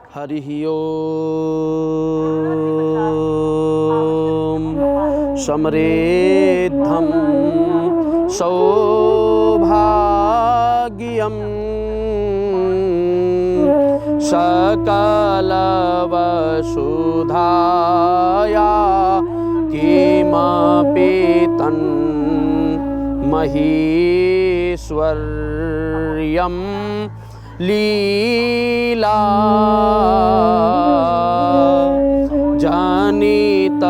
हरिः ओम्। समृद्धं सौभाग्यं सकलवसुधाया किमपि तन्महीश्वर्यं लीला जनित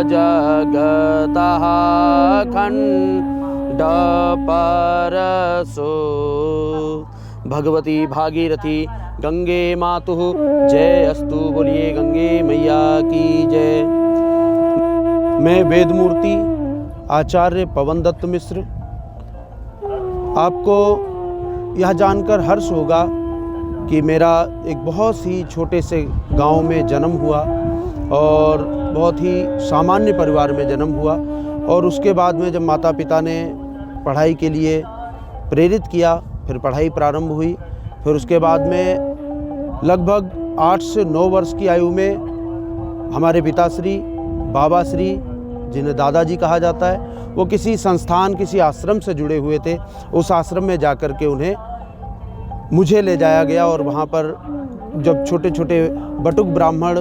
जगतः खण्डपरशो। भगवती भागीरथी गंगे मातुः जय अस्तु। बोलिए गंगे मैया की जय। मैं वेदमूर्ति आचार्य पवन दत्त मिश्र। आपको यह जानकर हर्ष होगा कि मेरा एक बहुत ही छोटे से गांव में जन्म हुआ और बहुत ही सामान्य परिवार में जन्म हुआ। और उसके बाद में जब माता पिता ने पढ़ाई के लिए प्रेरित किया, फिर पढ़ाई प्रारंभ हुई। फिर उसके बाद में लगभग 8 से 9 वर्ष की आयु में हमारे पिताश्री बाबा श्री, जिन्हें दादाजी कहा जाता है, वो किसी संस्थान किसी आश्रम से जुड़े हुए थे। उस आश्रम में जाकर के उन्हें मुझे ले जाया गया और वहाँ पर जब छोटे छोटे बटुक ब्राह्मण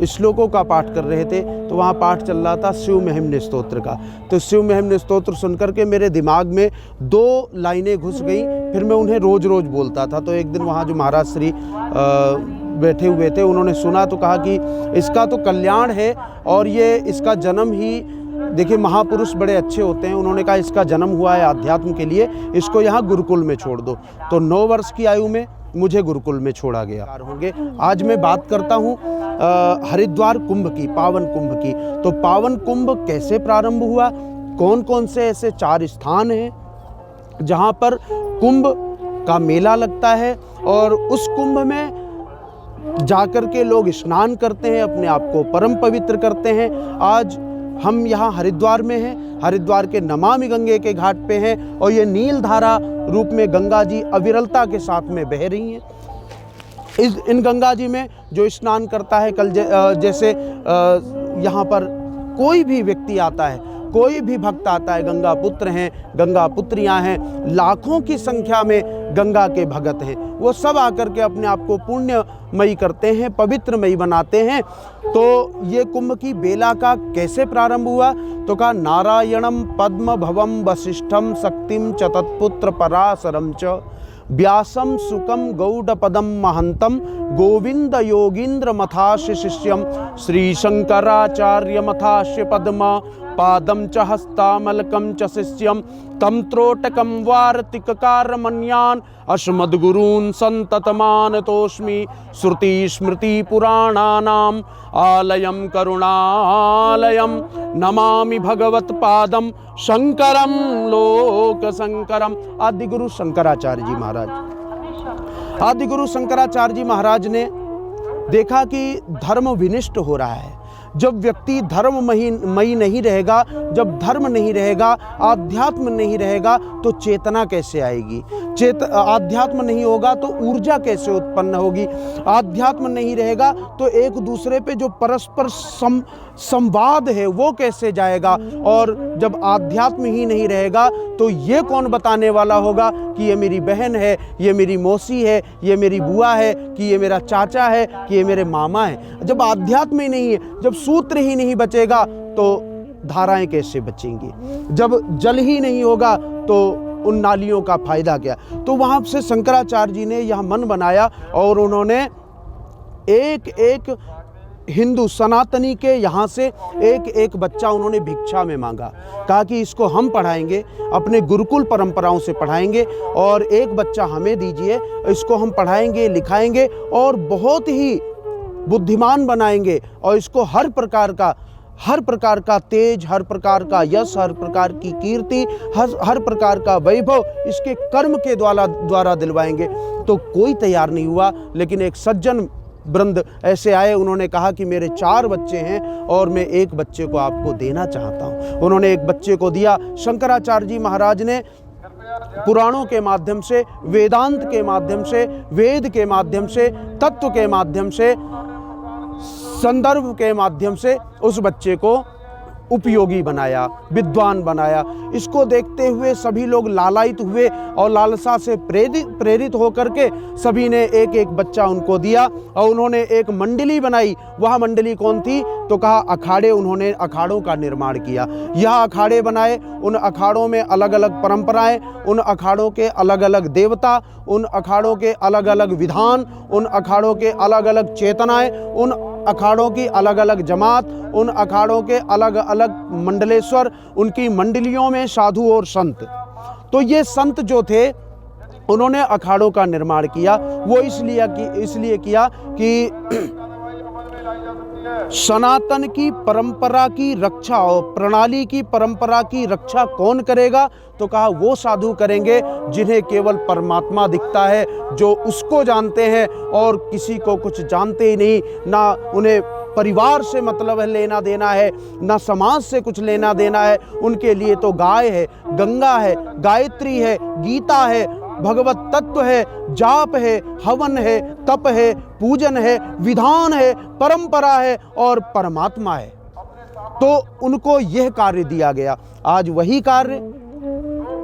श्लोकों का पाठ कर रहे थे तो वहाँ पाठ चल रहा था शिव महिम्न स्तोत्र का। तो शिव महिम्न स्तोत्र सुनकर के मेरे दिमाग में 2 लाइनें घुस गई। फिर मैं उन्हें रोज़ रोज़ बोलता था। तो एक दिन वहाँ जो महाराज श्री बैठे हुए थे, उन्होंने सुना तो कहा कि इसका तो कल्याण है और ये इसका जन्म ही, देखिए महापुरुष बड़े अच्छे होते हैं, उन्होंने कहा इसका जन्म हुआ है अध्यात्म के लिए, इसको यहाँ गुरुकुल में छोड़ दो। तो 9 वर्ष की आयु में मुझे गुरुकुल में छोड़ा गया। होंगे आज मैं बात करता हूँ हरिद्वार कुंभ की, पावन कुंभ की। तो पावन कुंभ कैसे प्रारंभ हुआ, कौन कौन से ऐसे 4 स्थान हैं जहाँ पर कुंभ का मेला लगता है और उस कुंभ में जाकर के लोग स्नान करते हैं, अपने आप को परम पवित्र करते हैं। आज हम यहाँ हरिद्वार में हैं, हरिद्वार के नमामि गंगे के घाट पे हैं और ये नील धारा रूप में गंगा जी अविरलता के साथ में बह रही हैं। इन गंगा जी में जो स्नान करता है, कल जैसे यहाँ पर कोई भी व्यक्ति आता है, कोई भी भक्त आता है, गंगा पुत्र हैं, गंगा पुत्रियाँ हैं, लाखों की संख्या में गंगा के भगत हैं, वो सब आकर के अपने आप को पुण्यमयी करते हैं, पवित्रमयी बनाते हैं। तो ये कुंभ की बेला का कैसे प्रारंभ हुआ, तो कहा नारायणम पद्म भवम वसिष्ठम शक्तिम च तत्पुत्र पराशरम च व्यासम सुकम गौडपदम महंतम गोविंद योगींद्र मथास्य शिष्यम श्री शंकराचार्य मथास्य पद्म पादम च हस्तामलकम च शिष्यम तम त्रोटकम वार्तिककारमन्यान अस्मद्गुरून् संततमानतोऽस्मि श्रुति स्मृति पुराणानाम आलयम करुणालयम नमामि भगवत्पादम शंकरम लोक शंकरम। आदिगुरु शंकराचार्य जी महाराज, आदिगुरु शंकराचार्य जी महाराज ने देखा कि धर्म विनिष्ट हो रहा है। जब व्यक्ति धर्ममयी नहीं रहेगा, जब धर्म नहीं रहेगा, आध्यात्म नहीं रहेगा तो चेतना कैसे आएगी, आध्यात्म नहीं होगा तो ऊर्जा कैसे उत्पन्न होगी, आध्यात्म नहीं रहेगा तो एक दूसरे पे जो परस्पर संवाद है वो कैसे जाएगा। और जब आध्यात्म ही नहीं रहेगा तो ये कौन बताने वाला होगा कि ये मेरी बहन है, ये मेरी मौसी है, ये मेरी बुआ है, कि ये मेरा चाचा है, कि ये मेरे मामा है। जब आध्यात्म ही नहीं है, जब सूत्र ही नहीं बचेगा तो धाराएं कैसे बचेंगी, जब जल ही नहीं होगा तो उन नालियों का फायदा क्या। तो वहाँ से शंकराचार्य जी ने यह मन बनाया और उन्होंने एक एक हिंदू सनातनी के यहाँ से एक एक बच्चा उन्होंने भिक्षा में मांगा। कहा कि इसको हम पढ़ाएंगे, अपने गुरुकुल परंपराओं से पढ़ाएंगे और एक बच्चा हमें दीजिए, इसको हम पढ़ाएंगे लिखाएंगे और बहुत ही बुद्धिमान बनाएंगे और इसको हर प्रकार का तेज, हर प्रकार का यश, हर प्रकार की कीर्ति, हर प्रकार का वैभव इसके कर्म के द्वारा दिलवाएंगे। तो कोई तैयार नहीं हुआ, लेकिन एक सज्जन वृंद ऐसे आए, उन्होंने कहा कि मेरे 4 बच्चे हैं और मैं एक बच्चे को आपको देना चाहता हूँ। उन्होंने एक बच्चे को दिया। शंकराचार्य जी महाराज ने पुराणों के माध्यम से, वेदांत के माध्यम से, वेद के माध्यम से, तत्व के माध्यम से, संदर्भ के माध्यम से उस बच्चे को उपयोगी बनाया, विद्वान बनाया। इसको देखते हुए सभी लोग लालायित हुए और लालसा से प्रेरित होकर के सभी ने एक एक बच्चा उनको दिया और उन्होंने एक मंडली बनाई। वह मंडली कौन थी? तो कहा अखाड़े। उन्होंने अखाड़ों का निर्माण किया। यह अखाड़े बनाए। उन अखाड़ों में अलग अलग परंपराएं, उन अखाड़ों के अलग अलग देवता, उन अखाड़ों के अलग अलग विधान, उन अखाड़ों के अलग अलग चेतनाएं, उन अखाड़ों की अलग अलग जमात, उन अखाड़ों के अलग अलग मंडलेश्वर, उनकी मंडलियों में साधु और संत। तो ये संत जो थे उन्होंने अखाड़ों का निर्माण किया। वो इसलिए किया कि सनातन की परंपरा की रक्षा और प्रणाली की परंपरा की रक्षा कौन करेगा? तो कहा वो साधु करेंगे जिन्हें केवल परमात्मा दिखता है, जो उसको जानते हैं और किसी को कुछ जानते ही नहीं, ना उन्हें परिवार से मतलब है, लेना देना है, ना समाज से कुछ लेना देना है। उनके लिए तो गाय है, गंगा है, गायत्री है, गीता है, भगवत तत्व है, जाप है, हवन है, तप है, पूजन है, विधान है, परंपरा है और परमात्मा है। तो उनको यह कार्य दिया गया। आज वही कार्य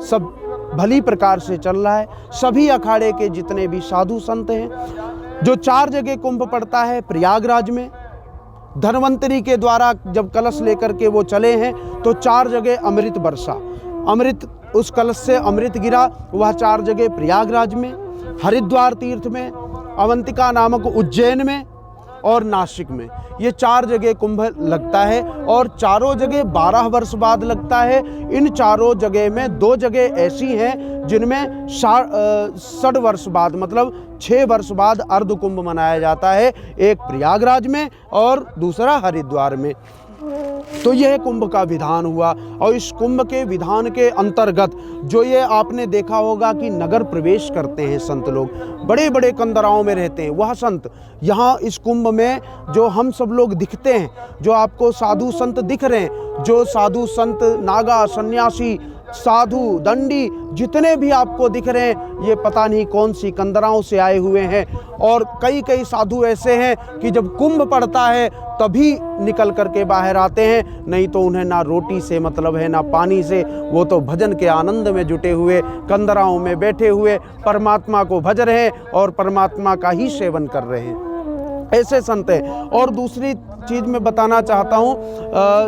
सब भली प्रकार से चल रहा है। सभी अखाड़े के जितने भी साधु संत हैं, जो 4 जगह कुंभ पड़ता है प्रयागराज में, धन्वंतरी के द्वारा जब कलश लेकर के वो चले हैं तो 4 जगह अमृत बरसा, अमृत उस कलश से अमृत गिरा। वह 4 जगह प्रयागराज में, हरिद्वार तीर्थ में, अवंतिका नामक उज्जैन में और नासिक में। ये 4 जगह कुंभ लगता है और चारों जगह 12 वर्ष बाद लगता है। इन चारों जगह में 2 जगह ऐसी हैं जिनमें 60 वर्ष बाद, मतलब 6 वर्ष बाद अर्ध कुंभ मनाया जाता है। एक प्रयागराज में और दूसरा हरिद्वार में। तो यह कुंभ का विधान हुआ। और इस कुंभ के विधान के अंतर्गत जो ये आपने देखा होगा कि नगर प्रवेश करते हैं संत लोग, बड़े बड़े कंदराओं में रहते हैं वह संत। यहाँ इस कुंभ में जो हम सब लोग दिखते हैं, जो आपको साधु संत दिख रहे हैं, जो साधु संत, नागा, सन्यासी, साधु, दंडी जितने भी आपको दिख रहे हैं, ये पता नहीं कौन सी कंदराओं से आए हुए हैं। और कई कई साधु ऐसे हैं कि जब कुंभ पड़ता है तभी निकल करके बाहर आते हैं, नहीं तो उन्हें ना रोटी से मतलब है, ना पानी से। वो तो भजन के आनंद में जुटे हुए, कंदराओं में बैठे हुए परमात्मा को भज रहे हैं और परमात्मा का ही सेवन कर रहे हैं। ऐसे संत हैं। और दूसरी चीज़ मैं बताना चाहता हूँ,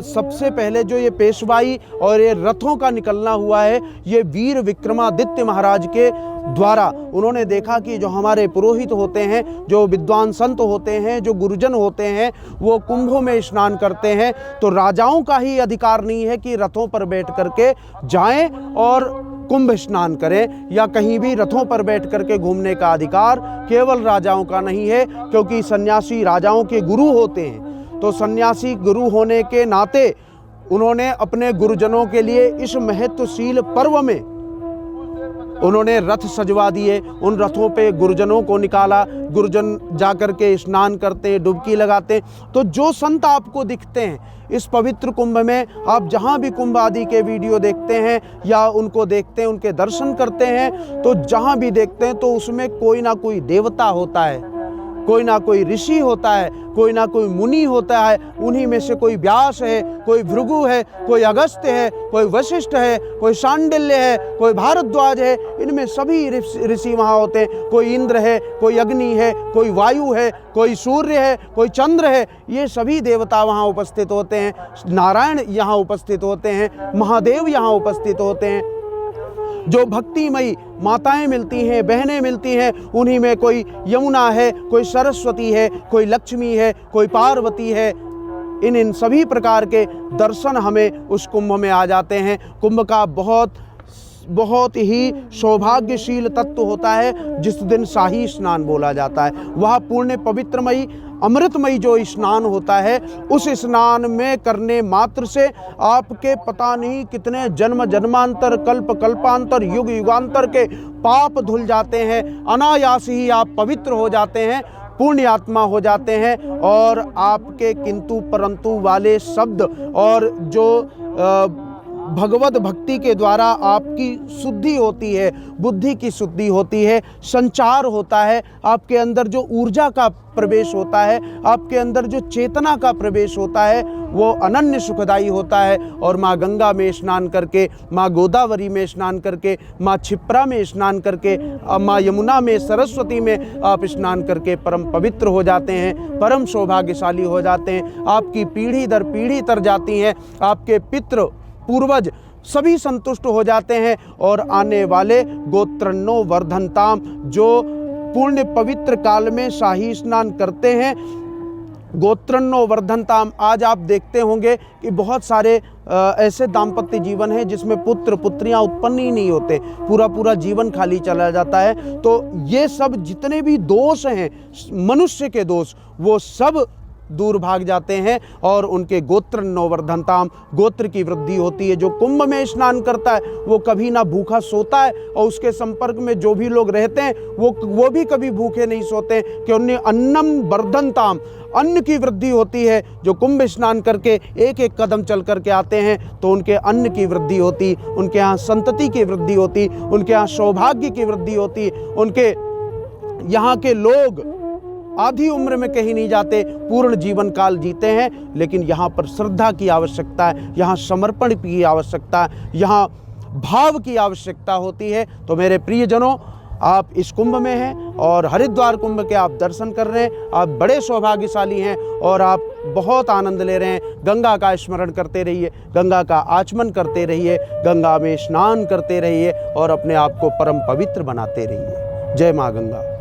सबसे पहले जो ये पेशवाई और ये रथों का निकलना हुआ है, ये वीर विक्रमादित्य महाराज के द्वारा। उन्होंने देखा कि जो हमारे पुरोहित होते हैं, जो विद्वान संत होते हैं, जो गुरुजन होते हैं, वो कुंभों में स्नान करते हैं, तो राजाओं का ही अधिकार नहीं है कि रथों पर बैठ करके जाएं और कुंभ स्नान करें, या कहीं भी रथों पर बैठ करके घूमने का अधिकार केवल राजाओं का नहीं है, क्योंकि सन्यासी राजाओं के गुरु होते हैं। तो सन्यासी गुरु होने के नाते उन्होंने अपने गुरुजनों के लिए इस महत्वशील पर्व में उन्होंने रथ सजवा दिए। उन रथों पे गुरुजनों को निकाला, गुरुजन जाकर के स्नान करते, डुबकी लगाते। तो जो संत आपको दिखते हैं इस पवित्र कुंभ में, आप जहाँ भी कुंभ आदि के वीडियो देखते हैं या उनको देखते हैं, उनके दर्शन करते हैं, तो जहाँ भी देखते हैं तो उसमें कोई ना कोई देवता होता है, कोई ना कोई ऋषि होता है, कोई ना कोई मुनि होता है। उन्हीं में से कोई व्यास है, कोई भृगु है, कोई अगस्त्य है, कोई वशिष्ठ है, कोई शांडिल्य है, कोई भारद्वाज है। इनमें सभी ऋषि वहाँ होते हैं। कोई इंद्र है, कोई अग्नि है, कोई वायु है, कोई सूर्य है, कोई चंद्र है। ये सभी देवता वहाँ उपस्थित होते हैं। नारायण यहाँ उपस्थित होते हैं, महादेव यहाँ उपस्थित होते हैं। जो भक्तिमयी माताएं मिलती हैं, बहनें मिलती हैं, उन्हीं में कोई यमुना है, कोई सरस्वती है, कोई लक्ष्मी है, कोई पार्वती है। इन सभी प्रकार के दर्शन हमें उस कुंभ में आ जाते हैं। कुंभ का बहुत ही सौभाग्यशील तत्व होता है जिस दिन शाही स्नान बोला जाता है। वह पुण्य पवित्रमयी अमृतमयी जो स्नान होता है, उस स्नान में करने मात्र से आपके पता नहीं कितने जन्म जन्मांतर, कल्प कल्पांतर, युग युगांतर के पाप धुल जाते हैं। अनायास ही आप पवित्र हो जाते हैं, पुण्य आत्मा हो जाते हैं। और आपके किंतु परंतु वाले शब्द और जो भगवत भक्ति के द्वारा आपकी शुद्धि होती है, बुद्धि की शुद्धि होती है, संचार होता है, आपके अंदर जो ऊर्जा का प्रवेश होता है, आपके अंदर जो चेतना का प्रवेश होता है, वो अनन्य सुखदायी होता है। और माँ गंगा में स्नान करके, माँ गोदावरी में स्नान करके, माँ क्षिप्रा में स्नान करके, माँ यमुना में, सरस्वती में आप स्नान करके परम पवित्र हो जाते हैं, परम सौभाग्यशाली हो जाते हैं। आपकी पीढ़ी दर पीढ़ी तर जाती हैं, आपके पितृ पूर्वज सभी संतुष्ट हो जाते हैं। और आने वाले गोत्रन्नो वर्धनताम, जो पुण्य पवित्र काल में शाही स्नान करते हैं, गोत्रन्नो वर्धनताम। आज आप देखते होंगे कि बहुत सारे ऐसे दाम्पत्य जीवन है जिसमें पुत्र पुत्रियां उत्पन्न ही नहीं होते, पूरा पूरा जीवन खाली चला जाता है। तो ये सब जितने भी दोष हैं मनुष्य के दोष, वो सब दूर भाग जाते हैं और उनके गोत्र नौवर्धनताम, गोत्र की वृद्धि होती है। जो कुंभ में स्नान करता है वो कभी ना भूखा सोता है, और उसके संपर्क में जो भी लोग रहते हैं वो भी कभी भूखे नहीं सोते, कि उन्हें अन्नम वर्धनताम, अन्न की वृद्धि होती है। जो कुंभ स्नान करके एक एक कदम चल करके आते हैं तो उनके अन्न की वृद्धि होती, उनके यहाँ संतति की वृद्धि होती, उनके यहाँ सौभाग्य की वृद्धि होती, उनके यहाँ के लोग आधी उम्र में कहीं नहीं जाते, पूर्ण जीवन काल जीते हैं। लेकिन यहाँ पर श्रद्धा की आवश्यकता है, यहाँ समर्पण की आवश्यकता है, यहाँ भाव की आवश्यकता होती है। तो मेरे प्रियजनों, आप इस कुंभ में हैं और हरिद्वार कुंभ के आप दर्शन कर रहे हैं, आप बड़े सौभाग्यशाली हैं और आप बहुत आनंद ले रहे हैं। गंगा का स्मरण करते रहिए, गंगा का आचमन करते रहिए, गंगा में स्नान करते रहिए और अपने आप को परम पवित्र बनाते रहिए। जय माँ गंगा।